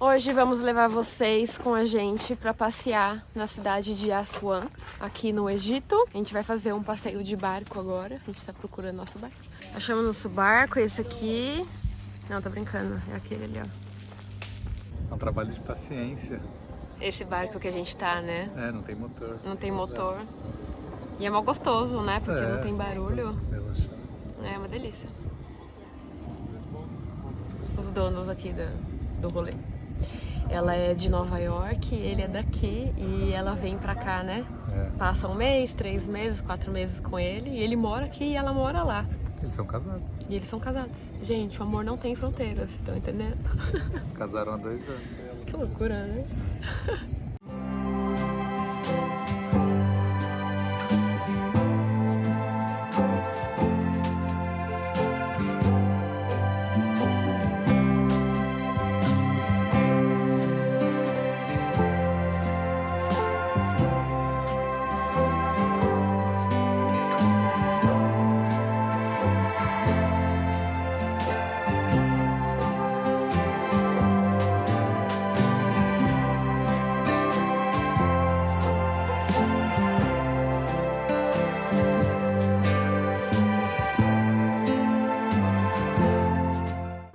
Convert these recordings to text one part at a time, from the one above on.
Hoje vamos levar vocês com a gente para passear na cidade de Aswan, aqui no Egito. A gente vai fazer um passeio de barco agora. A gente tá procurando nosso barco. Achamos nosso barco, esse aqui. Não, tô brincando, é aquele ali, ó. É um trabalho de paciência. Esse barco que a gente tá, né? É, não tem motor. Não tem motor. E é mó gostoso, né? Porque não tem barulho. Relaxante. É uma delícia. Os donos aqui do rolê. Ela é de Nova York, ele é daqui e ela vem pra cá, né? É. Passa 1 mês, 3 meses, 4 meses com ele e ele mora aqui e ela mora lá. Eles são casados. E eles são casados. Gente, o amor não tem fronteiras, estão entendendo? Eles casaram há 2 anos. Que loucura, né?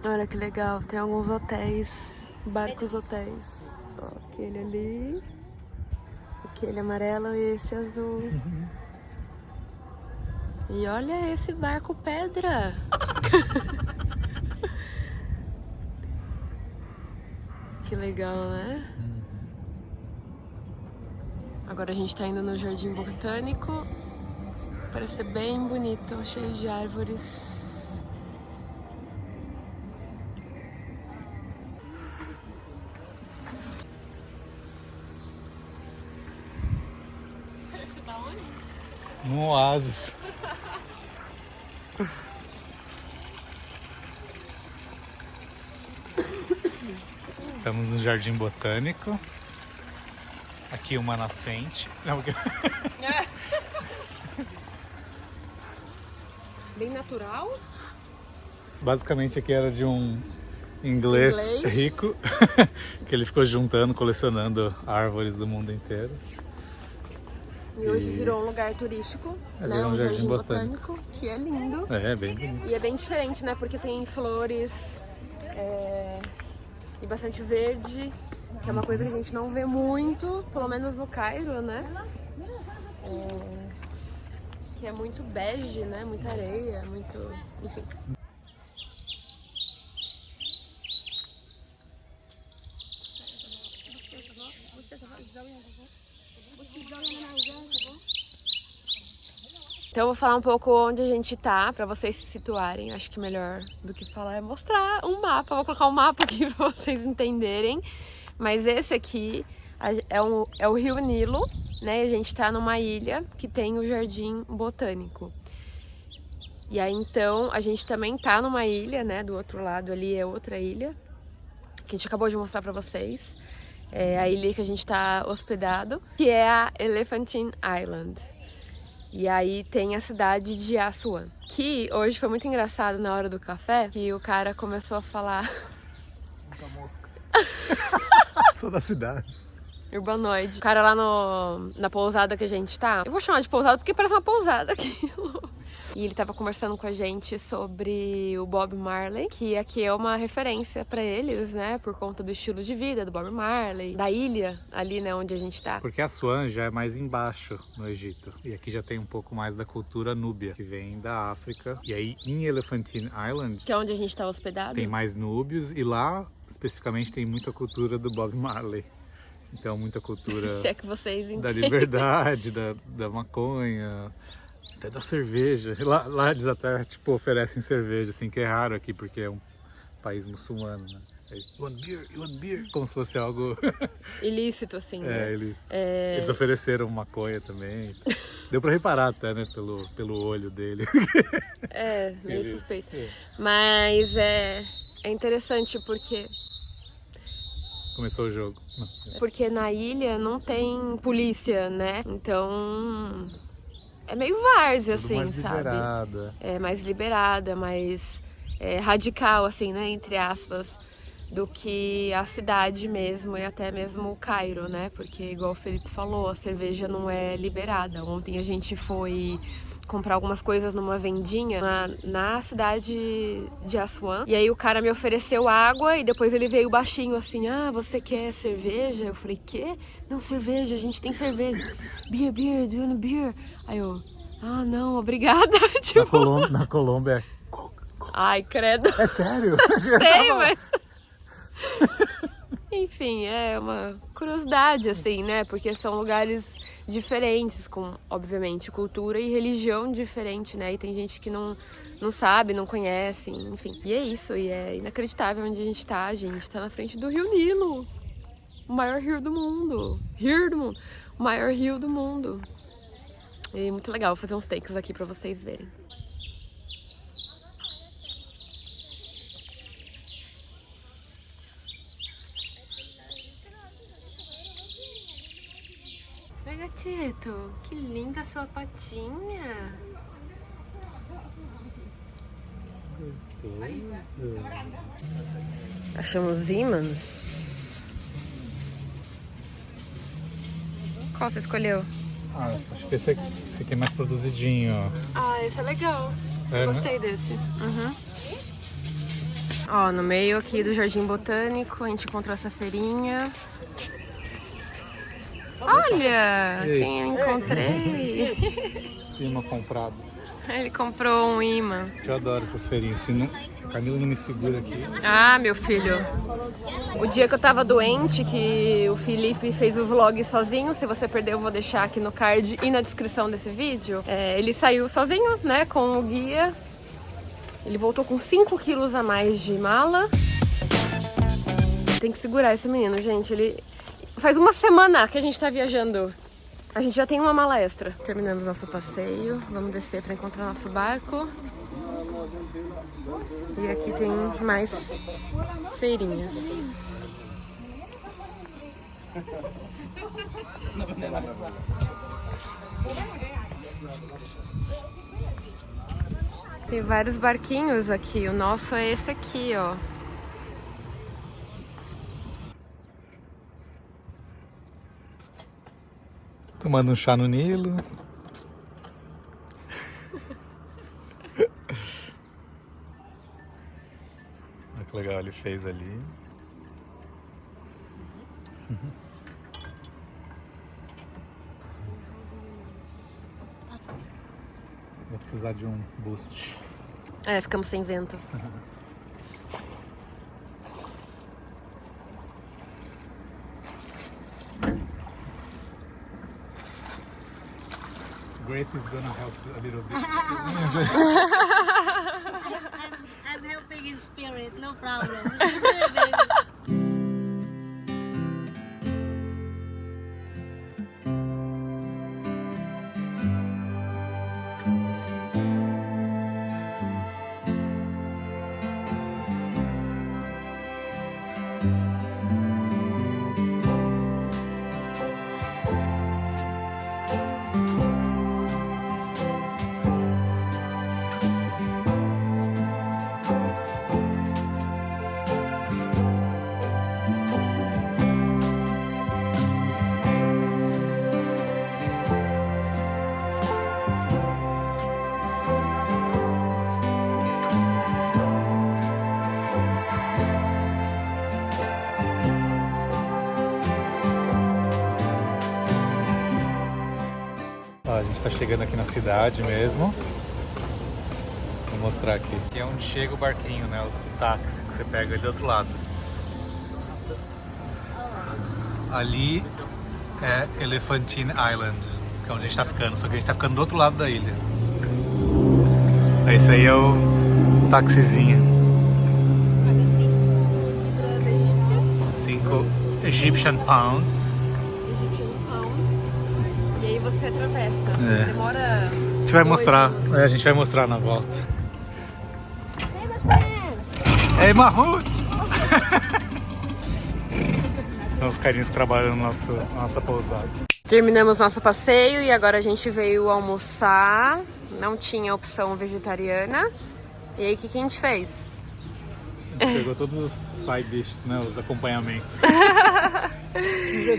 Olha que legal, tem alguns hotéis, barcos hotéis. Ó, aquele ali, aquele amarelo e esse azul. E olha esse barco pedra. Que legal, né? Agora a gente tá indo no Jardim Botânico. Parece ser bem bonito, cheio de árvores. No oásis. Estamos no Jardim Botânico. Aqui uma nascente. Não, porque... Bem natural. Basicamente aqui era de um inglês rico que ele ficou juntando, colecionando árvores do mundo inteiro. E hoje virou um lugar turístico, né? Virou Um jardim botânico, que é lindo. É, bem bonito. E é bem diferente, né? Porque tem flores e bastante verde, que é uma coisa que a gente não vê muito, pelo menos no Cairo, né? Que é muito bege, né? Muita areia, muito... Enfim. Então eu vou falar um pouco onde a gente tá, pra vocês se situarem. Acho que melhor do que falar é mostrar um mapa. Vou colocar um mapa aqui pra vocês entenderem. Mas esse aqui é o Rio Nilo, né? A gente tá numa ilha que tem o Jardim Botânico. E aí então a gente também tá numa ilha, né? Do outro lado ali é outra ilha, que a gente acabou de mostrar pra vocês. É a ilha que a gente tá hospedado, que é a Elephantine Island. E aí tem a cidade de Aswan, que hoje foi muito engraçado na hora do café, que o cara começou a falar... Muita mosca. Sou da cidade. Urbanoide. O cara lá na pousada que a gente tá, eu vou chamar de pousada porque parece uma pousada aquilo. E ele tava conversando com a gente sobre o Bob Marley, que aqui é uma referência pra eles, né? Por conta do estilo de vida do Bob Marley, da ilha ali, né, onde a gente tá. Porque Aswan já é mais embaixo no Egito. E aqui já tem um pouco mais da cultura núbia, que vem da África. E aí em Elephantine Island, Que é onde a gente tá hospedado. tem mais núbios e lá, especificamente, tem muita cultura do Bob Marley. Então, muita cultura Se é que vocês entendem. da liberdade, da maconha, até da cerveja. Lá eles até, tipo, oferecem cerveja, assim, que é raro aqui, porque é um país muçulmano, né? Aí, you want beer? Como se fosse algo... Ilícito, assim, né? ilícito. Eles ofereceram maconha também. Deu pra reparar até, né, pelo olho dele. Meio suspeito. Mas é interessante porque... Começou o jogo. Porque na ilha não tem polícia, né? Então é meio várzea, assim, mais sabe? liberada. É mais liberada, mais radical, assim, né? Entre aspas. do que a cidade mesmo e até mesmo o Cairo, né? Porque, igual o Felipe falou, a cerveja não é liberada. Ontem a gente foi comprar algumas coisas numa vendinha na cidade de Aswan. E aí o cara me ofereceu água e depois ele veio baixinho assim, ah, você quer cerveja? Eu falei, quê? Não, cerveja, a gente tem cerveja. Beer, beer, do you want beer? Aí eu, ah, não, obrigada. Tipo... Na Colômbia é... Ai, credo. É sério? Sei, mas... Enfim, é uma curiosidade, assim, né? Porque são lugares diferentes, com, obviamente, cultura e religião diferente, né? E tem gente que não sabe, não conhece, enfim. E é isso, e é inacreditável onde a gente tá. A gente tá na frente do Rio Nilo. O maior rio do mundo. Rio do mundo. O maior rio do mundo. E muito legal, vou fazer uns takes aqui pra vocês verem. Oi, gatito, que linda a sua patinha. Achamos ímãs. Qual você escolheu? Ah, acho que esse aqui é mais produzidinho, ó. Ah, esse é legal. É, gostei, né? Desse. Ó, no meio aqui do Jardim Botânico, a gente encontrou essa feirinha. Olha, quem eu encontrei. Imã comprado. Ele comprou um imã. Eu adoro essas feirinhas. Se a Camila não me segura aqui. Ah, meu filho. O dia que eu tava doente, que o Felipe fez o vlog sozinho, se você perdeu eu vou deixar aqui no card e na descrição desse vídeo. Ele saiu sozinho, né, com o guia. Ele voltou com 5 quilos a mais de mala. Tem que segurar esse menino, gente. Ele... Faz uma semana que a gente tá viajando. A gente já tem uma mala extra. Terminamos nosso passeio. Vamos descer para encontrar nosso barco. E aqui tem mais feirinhas. Tem vários barquinhos aqui. O nosso é esse aqui, ó. Tomando um chá no Nilo. Olha que legal ele fez ali. Vou precisar de um boost. É, ficamos sem vento. Grace is gonna help a little bit. I'm helping in spirit, no problem. Ó, a gente tá chegando aqui na cidade mesmo. Vou mostrar aqui. Aqui é onde chega o barquinho, né? O táxi que você pega ali do outro lado. Ali é Elephantine Island, que é onde a gente tá ficando, só que a gente tá ficando do outro lado da ilha. Esse aí é o taxizinho. 5 Egyptian Pounds. E aí você atravessa. É. Demora... A gente vai mostrar, a gente vai mostrar na volta. Ei, Mahmoud! São os carinhos que trabalham na nossa pousada. Terminamos nosso passeio e agora a gente veio almoçar. Não tinha opção vegetariana. E aí, o que a gente fez? A gente pegou todos os side dishes, né? Os acompanhamentos.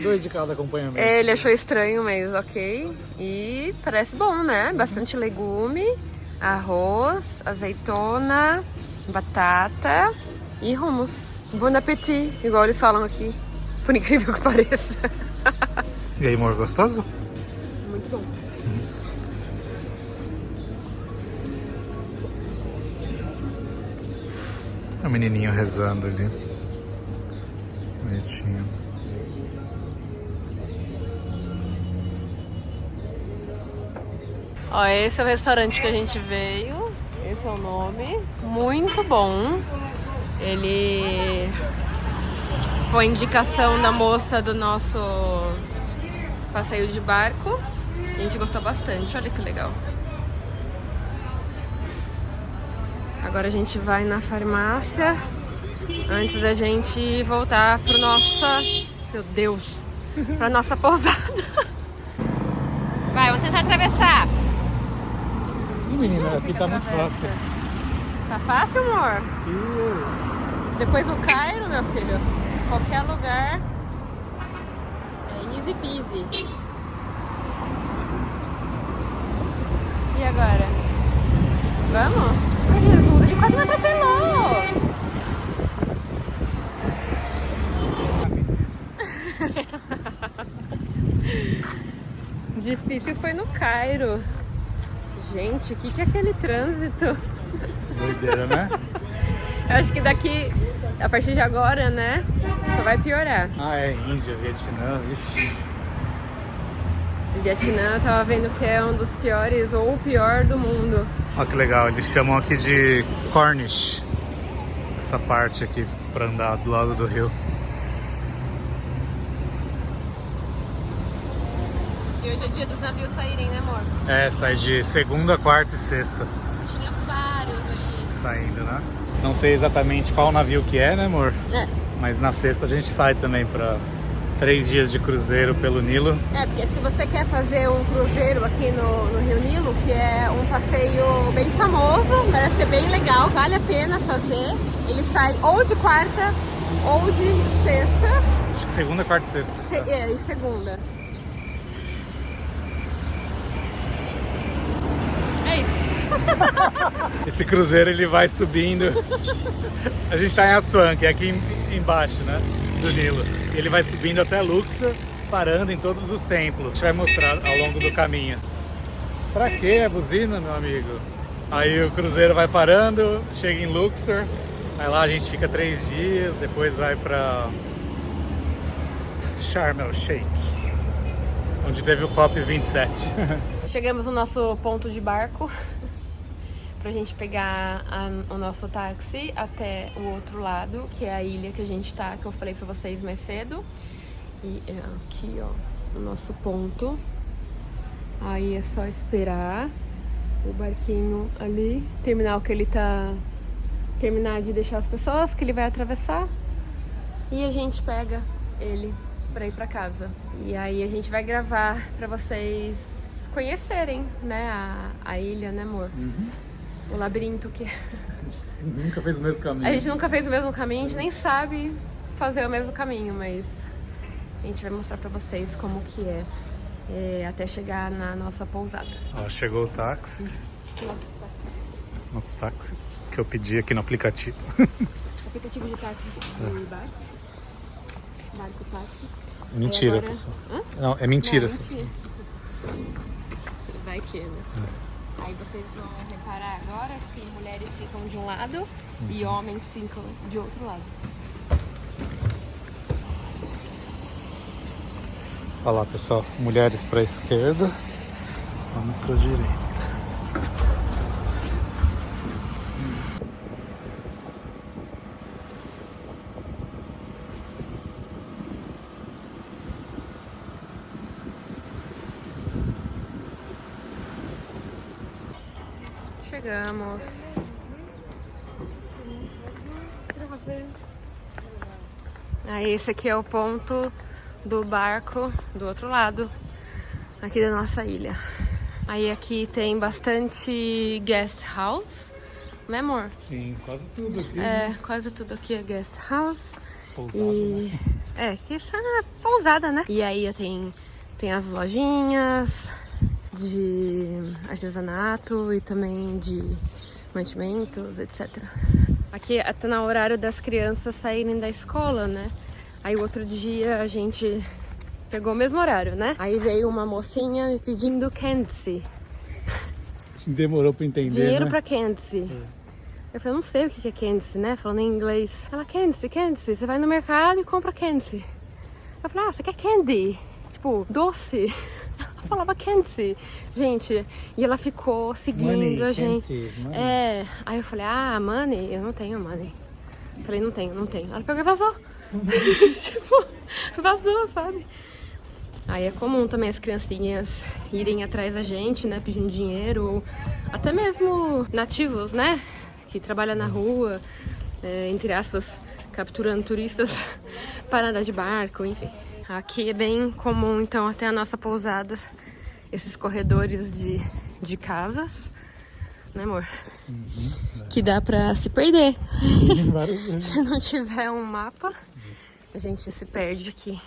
Dois de cada acompanhamento. Ele achou estranho, mas ok. E parece bom, né? Bastante legume, arroz, azeitona, batata e hummus. Bon appétit, igual eles falam aqui. Por incrível que pareça. E aí, amor, gostoso? Muito bom. O menininho rezando ali. Bonitinho. Ó, esse é o restaurante que a gente veio. Esse é o nome. Muito bom. Ele foi indicação da moça do nosso passeio de barco. A gente gostou bastante. Olha que legal. Agora a gente vai na farmácia antes da gente voltar pro nossa... Meu Deus! Pra nossa pousada. Vai, vamos tentar atravessar. Ih, menina, aqui tá muito fácil. Tá fácil, amor? Depois do Cairo, meu filho, qualquer lugar é easy peasy. E agora? Vamos? Ai, Jesus, ele quase me atropelou! Difícil foi no Cairo. Gente, o que é aquele trânsito? Doideira, né? Eu acho que daqui, a partir de agora, né, só vai piorar. Ah, é Índia, Vietnã, vixi. Vietnã, eu tava vendo que é um dos piores ou o pior do mundo. Olha que legal, eles chamam aqui de Cornish. Essa parte aqui, pra andar do lado do rio. E hoje é dia dos navios saírem, né, amor? É, sai de segunda, quarta e sexta. Tinha vários aqui. Saindo, né? Não sei exatamente qual navio que é, né, amor? É. Mas na sexta a gente sai também pra 3 dias de cruzeiro pelo Nilo. É, porque se você quer fazer um cruzeiro aqui no Rio Nilo, que é um passeio bem famoso, parece ser bem legal, vale a pena fazer. Ele sai ou de quarta ou de sexta. Acho que segunda, quarta e sexta. E segunda. É isso. Esse cruzeiro ele vai subindo. A gente tá em Assuan, que é aqui embaixo, né? Do Nilo. Ele vai subindo até Luxor, parando em todos os templos. A gente vai mostrar ao longo do caminho. Pra quê a buzina, meu amigo? Aí o cruzeiro vai parando, chega em Luxor. Aí lá a gente fica 3 dias, depois vai pra Sharm el Sheikh, onde teve o COP27. Chegamos no nosso ponto de barco pra gente pegar o nosso táxi até o outro lado, que é a ilha que a gente tá, que eu falei pra vocês mais cedo. E é aqui, ó, o nosso ponto. Aí é só esperar o barquinho ali terminar o que ele tá... terminar de deixar as pessoas que ele vai atravessar. E a gente pega ele pra ir pra casa. E aí a gente vai gravar pra vocês conhecerem, né, a ilha, né, amor? Uhum. O labirinto que... Nunca fez o mesmo caminho. A gente nunca fez o mesmo caminho, a gente nem sabe fazer o mesmo caminho, mas a gente vai mostrar pra vocês como que é até chegar na nossa pousada. Ó, chegou o táxi. Nosso táxi, que eu pedi aqui no aplicativo. Aplicativo de táxis de barco. Barco táxis. Mentira, agora... pessoal. Hã? Não, é mentira. Não, mentira. Vai que, né? Aí vocês vão reparar agora que mulheres ficam de um lado e homens ficam de outro lado. Olha lá, pessoal. Mulheres para a esquerda, homens para a direita. Chegamos. Aí esse aqui é o ponto do barco do outro lado, aqui da nossa ilha. Aí aqui tem bastante guest house, Né, amor? Sim, quase tudo aqui. É, quase tudo aqui é guest house. Pousada, E... né? É, que isso é pousada, né? E aí tem as lojinhas de artesanato e também de mantimentos, etc. Aqui tá no horário das crianças saírem da escola, né? Aí o outro dia a gente pegou o mesmo horário, né? Aí veio uma mocinha me pedindo Candice. Demorou pra entender, Dinheiro né? pra Candice. Eu falei, eu não sei o que é Candice, né? Falando em inglês. Ela, Candice, você vai no mercado e compra Candice. Eu falei, você quer candy? Tipo, doce. Ela falava Candice. Gente, e ela ficou seguindo Money, a gente. Candice, money. Aí eu falei, money? Eu não tenho money. Eu falei, não tenho. Ela pegou e vazou. Tipo, vazou, sabe? Aí é comum também as criancinhas irem atrás da gente, né, pedindo dinheiro, ou até mesmo nativos, né, que trabalham na rua, entre aspas, capturando turistas para andar de barco, enfim. Aqui é bem comum, então, até a nossa pousada, esses corredores de casas, né, amor? Que dá pra se perder. Várias vezes. Se não tiver um mapa, a gente se perde aqui.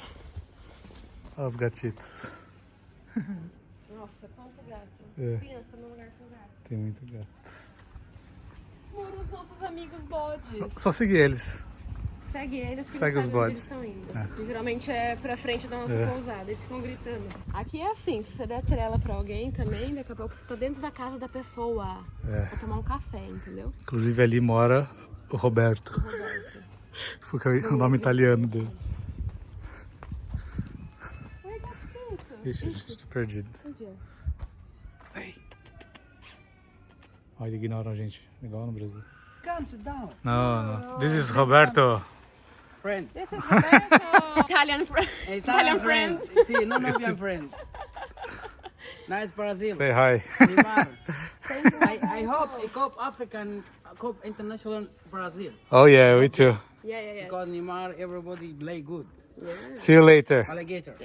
Olha os gatitos. Nossa, quanto gato. É. Pensa num lugar com gato. Tem muito gato. Amor, os nossos amigos bodes. Só seguir eles. Segue eles que Segue eles os sabem onde bodes. eles estão indo. E geralmente é pra frente da nossa pousada, eles ficam gritando. Aqui é assim, se você der trela pra alguém também, daqui a pouco você tá dentro da casa da pessoa pra tomar um café, entendeu? Inclusive ali mora o Roberto. Foi o nome italiano dele. Oi, gatito. Ixi, gente, tô perdido. Ei. Olha, ignoram a gente. Igual no Brasil. Come, sit down. Não. This is Roberto. Friend. Esse é o Roberto. Italian friend. Italian friend. Sí, no Nubian friend. Nice Brazil. Say hi. Neymar. I hope African, hope international Brazil. Oh yeah, we too. Yeah. Because Neymar, everybody play good. See you later. Alligator.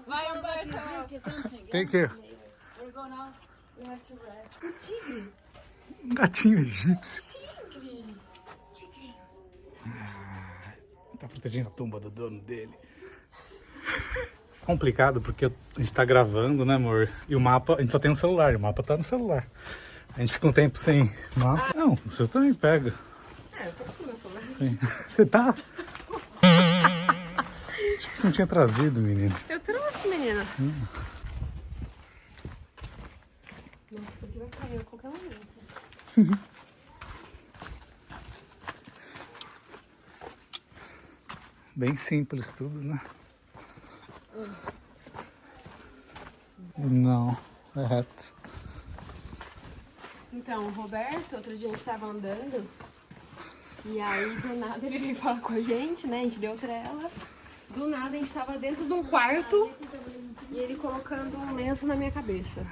Vai, Roberto. Thank you. Where you go now? We have to rest. Um tigre. Um gatinho egípcio. Tá protegendo a tumba do dono dele. Complicado porque a gente tá gravando, né, amor? E o mapa, a gente só tem um celular, o mapa tá no celular. A gente fica um tempo sem mapa. Não, o seu também pega. Eu tô com o meu celular. Sim. Você tá? Acho que você não tinha trazido, menino. Eu trouxe, menina. Nossa, isso aqui vai cair a qualquer momento. Bem simples tudo, né? Não, é reto. Então, o Roberto, outro dia a gente tava andando e aí do nada ele veio falar com a gente, né? A gente deu trela. Do nada a gente tava dentro de um quarto e ele colocando um lenço na minha cabeça.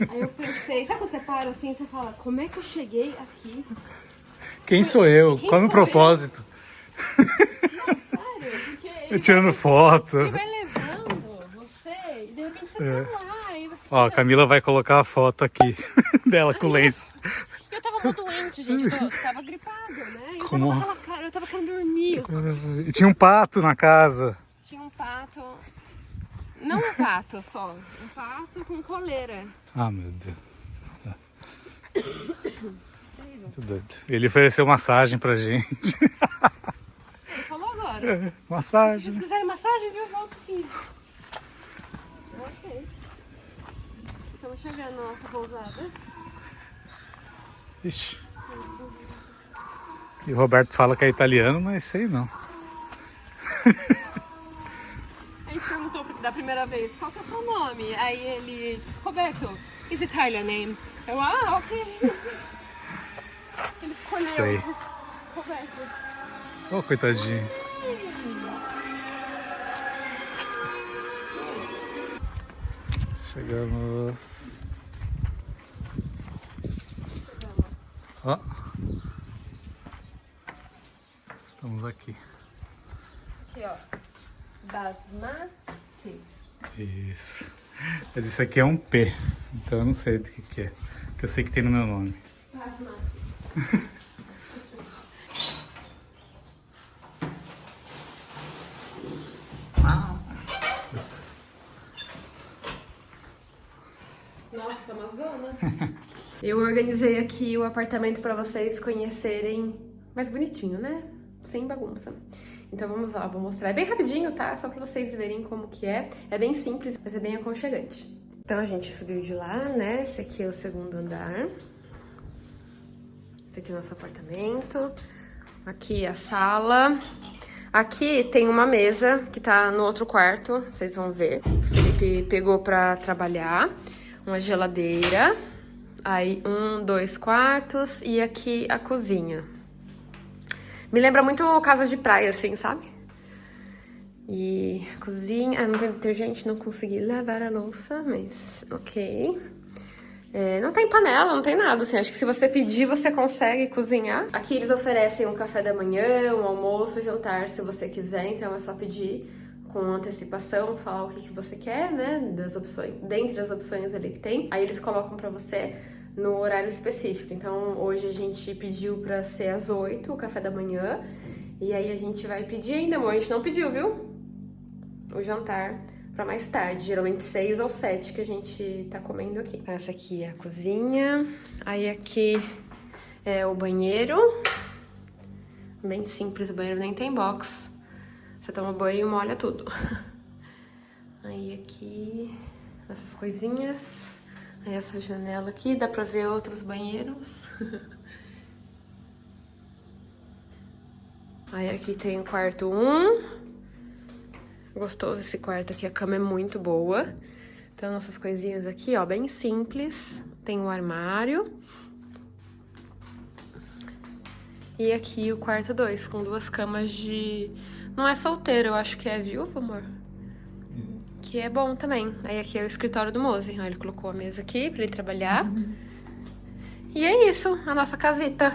Aí eu pensei, sabe quando você para assim e você fala, como é que eu cheguei aqui? Quem sou eu? Quem Qual é o sou eu? propósito? Sério, porque Eu tirando foto. ele vai levando você e de repente você tá lá e você Ó, a Camila vai colocar a foto aqui dela com o lenço. Eu tava muito doente, gente. Eu tava gripada, né? Eu Como? tava com aquela cara, eu tava querendo dormir. E tinha um pato na casa. Tinha um pato. Não um pato só. Um pato com coleira. Ah, meu Deus. Muito doido. Ele ofereceu massagem pra gente. Ele falou agora. Se Massagem. vocês quiserem massagem, viu? Volta aqui. Ok. Estamos chegando na nossa pousada. Ixi. E o Roberto fala que é italiano, mas sei não. A gente perguntou da primeira vez, qual que é o seu nome? Aí ele, Roberto, is Italian name? Eu, ok. Ele escolheu Sei. Roberto. Ô, coitadinho. Chegamos. Ó. Estamos aqui. Aqui, ó. Basmati. Isso. Mas isso aqui é um P, então eu não sei do que é. Que eu sei que tem no meu nome. Basmati. basmati. Isso. Nossa, tá uma zona. Eu organizei aqui o apartamento pra vocês conhecerem mais bonitinho, né? Sem bagunça. Então vamos lá, vou mostrar. É bem rapidinho, tá? Só pra vocês verem como que é. É bem simples, mas é bem aconchegante. Então a gente subiu de lá, né? Esse aqui é o segundo andar. Esse aqui é o nosso apartamento. Aqui a sala. Aqui tem uma mesa que tá no outro quarto, vocês vão ver. O Felipe pegou pra trabalhar. Uma geladeira. Aí 2 quartos e aqui a cozinha. Me lembra muito casa de praia, assim, sabe? E cozinha... Ah, não tem detergente, não consegui lavar a louça, mas ok. Não tem panela, não tem nada, assim. Acho que se você pedir, você consegue cozinhar. Aqui eles oferecem um café da manhã, um almoço, jantar, se você quiser. Então é só pedir com antecipação, falar o que você quer, né? Das opções, dentre as opções ali que tem. Aí eles colocam pra você no horário específico. Então hoje a gente pediu pra ser às 8, o café da manhã. E aí a gente vai pedir ainda, amor. A gente não pediu, viu? O jantar pra mais tarde, geralmente 6 ou 7 que a gente tá comendo aqui. Essa aqui é a cozinha. Aí aqui é o banheiro. Bem simples, o banheiro nem tem box. Você toma banho e molha tudo. Aí aqui, essas coisinhas. Aí essa janela aqui, dá pra ver outros banheiros. Aí aqui tem o quarto 1. Gostoso esse quarto aqui, a cama é muito boa. Então, nossas coisinhas aqui, ó, bem simples. Tem um armário. E aqui o quarto 2, com 2 camas de... Não é solteiro, eu acho que é viúvo, amor? Que é bom também. Aí aqui é o escritório do Mose. Ó, ele colocou a mesa aqui pra ele trabalhar. E é isso, a nossa casita.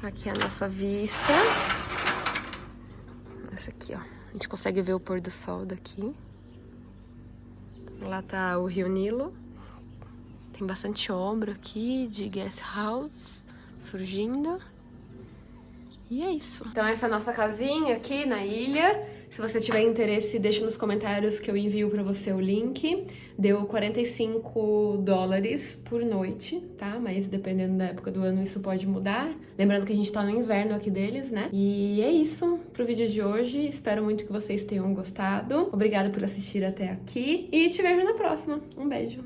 Aqui é a nossa vista. Essa aqui, ó. A gente consegue ver o pôr do sol daqui. Lá tá o Rio Nilo. Tem bastante obra aqui de guest house surgindo. E é isso. Então essa é a nossa casinha aqui na ilha. Se você tiver interesse, deixa nos comentários que eu envio pra você o link. Deu $45 por noite, tá? Mas dependendo da época do ano isso pode mudar. Lembrando que a gente tá no inverno aqui deles, né? E é isso pro vídeo de hoje. Espero muito que vocês tenham gostado. Obrigada por assistir até aqui. E te vejo na próxima. Um beijo.